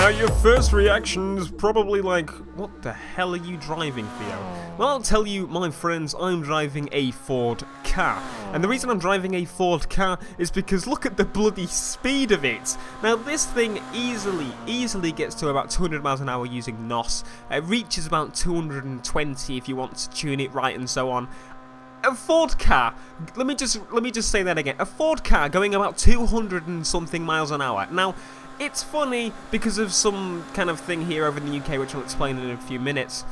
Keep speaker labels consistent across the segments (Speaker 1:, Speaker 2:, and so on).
Speaker 1: Now your first reaction is probably like, what the hell are you driving, Theo? Well, I'll tell you, my friends, I'm driving a Ford Ka. And the reason I'm driving a Ford Ka is because look at the bloody speed of it. Now this thing easily gets to about 200 miles an hour using NOS. It reaches about 220 if you want to tune it right and so on. A Ford Ka, let me just say that again. A Ford Ka going about 200 and something miles an hour. Now, it's funny because of some kind of thing here over in the UK, which I'll explain in a few minutes.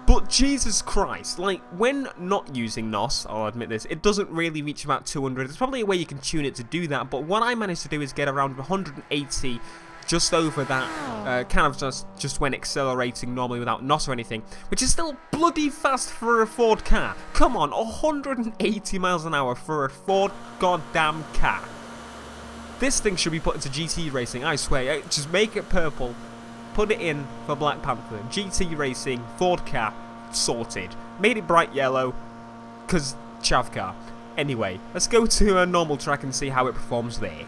Speaker 1: But Jesus Christ, like, when not using NOS, I'll admit this, it doesn't really reach about 200. There's probably a way you can tune it to do that, but what I managed to do is get around 180, just over that, kind of just when accelerating normally without NOS or anything, which is still bloody fast for a Ford Ka. Come on, 180 miles an hour for a Ford goddamn Ka. This thing should be put into GT racing, I swear. Just make it purple, put it in for BlackPanthaa. GT racing, Ford Ka, sorted. Made it bright yellow, because chav car. Anyway, let's go to a normal track and see how it performs there.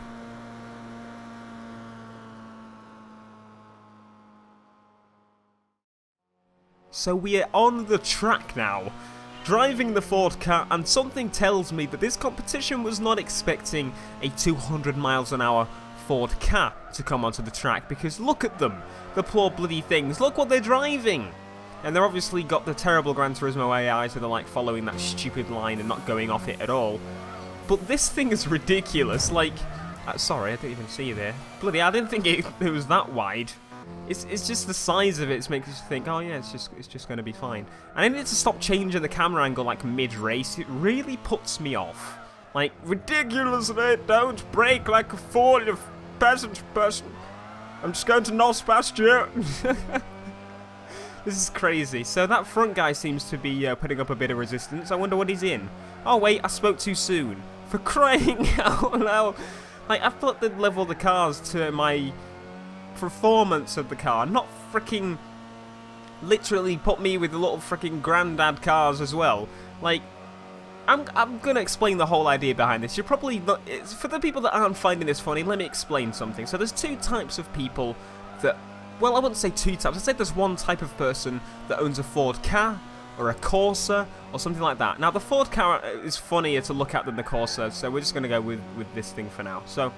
Speaker 1: So we are on the track now, driving the Ford Ka, and something tells me that this competition was not expecting a 200 miles an hour Ford Ka to come onto the track, because look at them, the poor bloody things, look what they're driving! And they're obviously got the terrible Gran Turismo AI, so they're like following that stupid line and not going off it at all. But this thing is ridiculous, like, sorry, I didn't even see you there. Bloody, I didn't think it was that wide. It's just the size of it makes you think, oh yeah, it's just going to be fine. And I need to stop changing the camera angle like mid-race. It really puts me off. Like, ridiculous, mate, don't brake like a fool, you peasant person. I'm just going to NOS past you. This is crazy. So that front guy seems to be putting up a bit of resistance. I wonder what he's in. Oh wait, I spoke too soon. For crying out loud. Like, I've put the level of the cars to my performance of the car, not freaking literally put me with the little freaking granddad cars as well. Like, I'm gonna explain the whole idea behind this. You're probably not, for the people that aren't finding this funny, let me explain something. So there's two types of people that, well, I wouldn't say two types, I'd say there's one type of person that owns a Ford Ka or a Corsa or something like that. Now the Ford Ka is funnier to look at than the Corsa, so we're just gonna go with this thing for now. So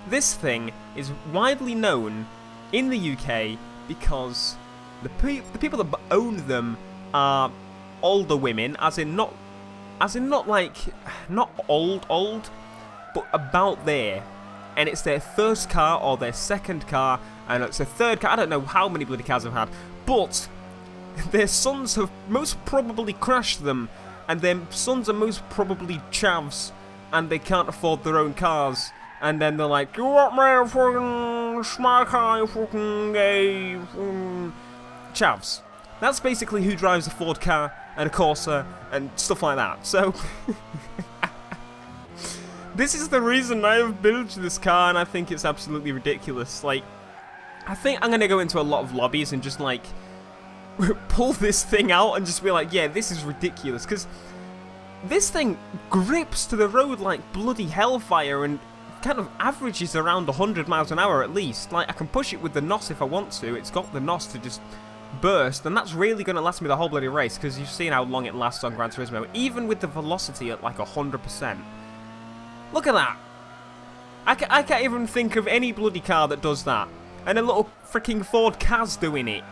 Speaker 1: this thing is widely known in the UK because the people that own them are older women, as in not like, not old, but about there. And it's their first car or their second car, and it's their third car. I don't know how many bloody cars they've had, but their sons have most probably crashed them, and their sons are most probably chavs, and they can't afford their own cars. And then they're like, you want me fucking smart car, fucking gay, chavs. That's basically who drives a Ford Ka and a Corsa and stuff like that. So, this is the reason I have built this car, and I think it's absolutely ridiculous. Like, I think I'm going to go into a lot of lobbies and just, like, pull this thing out and just be like, yeah, this is ridiculous. Because this thing grips to the road like bloody hellfire and kind of averages around 100 miles an hour at least. Like, I can push it with the NOS if I want to. It's got the NOS to just burst, and that's really going to last me the whole bloody race, because you've seen how long it lasts on Gran Turismo, even with the velocity at like 100%. Look at that. I can't even think of any bloody car that does that. And a little freaking Ford Ka's doing it.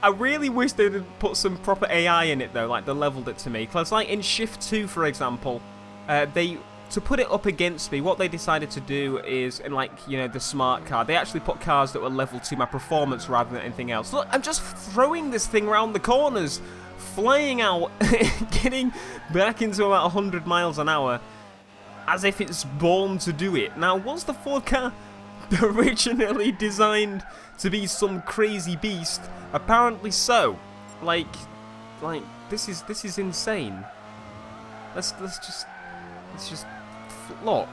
Speaker 1: I really wish they'd put some proper AI in it though, like they leveled it to me. Because like in Shift 2, for example, to put it up against me, what they decided to do is, in like, you know, the smart car, they actually put cars that were leveled to my performance rather than anything else. Look, I'm just throwing this thing around the corners, flying out, getting back into about 100 miles an hour, as if it's born to do it. Now, was the Ford Ka originally designed to be some crazy beast? Apparently so. Like this is insane. Let's just look.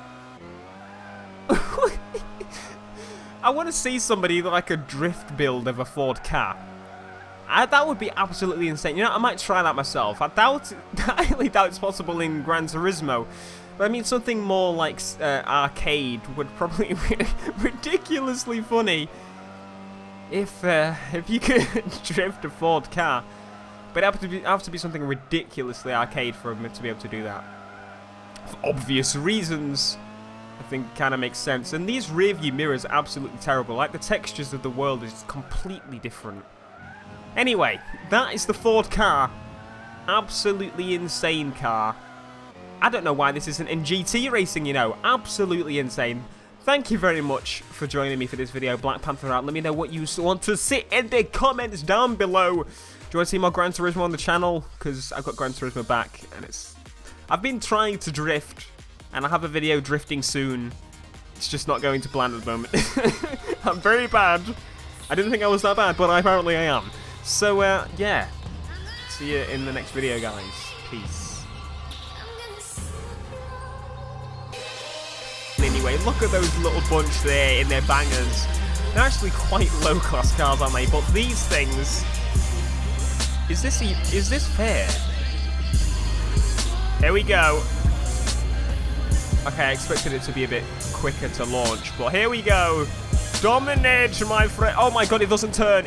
Speaker 1: I want to see somebody like a drift build of a Ford Ka. That would be absolutely insane. You know, I might try that myself. I highly doubt it's possible in Gran Turismo. But I mean, something more like arcade would probably be ridiculously funny if you could drift a Ford car. But it would have to be something ridiculously arcade for him to be able to do that. For obvious reasons, I think kind of makes sense. And these rear view mirrors are absolutely terrible. Like, the textures of the world is completely different. Anyway, that is the Ford car. Absolutely insane car. I don't know why this isn't in GT racing, you know. Absolutely insane. Thank you very much for joining me for this video. BlackPanthaa out. Let me know what you want to see in the comments down below. Do you want to see more Gran Turismo on the channel? Because I've got Gran Turismo back, and I've been trying to drift, and I have a video drifting soon. It's just not going to plan at the moment. I'm very bad. I didn't think I was that bad, but apparently I am. So, yeah. See you in the next video, guys. Peace. Anyway, look at those little bunch there in their bangers. They're actually quite low-class cars, aren't they? But these things... Is this fair? Here we go. Okay, I expected it to be a bit quicker to launch, but here we go. Dominate, my friend. Oh my god, it doesn't turn.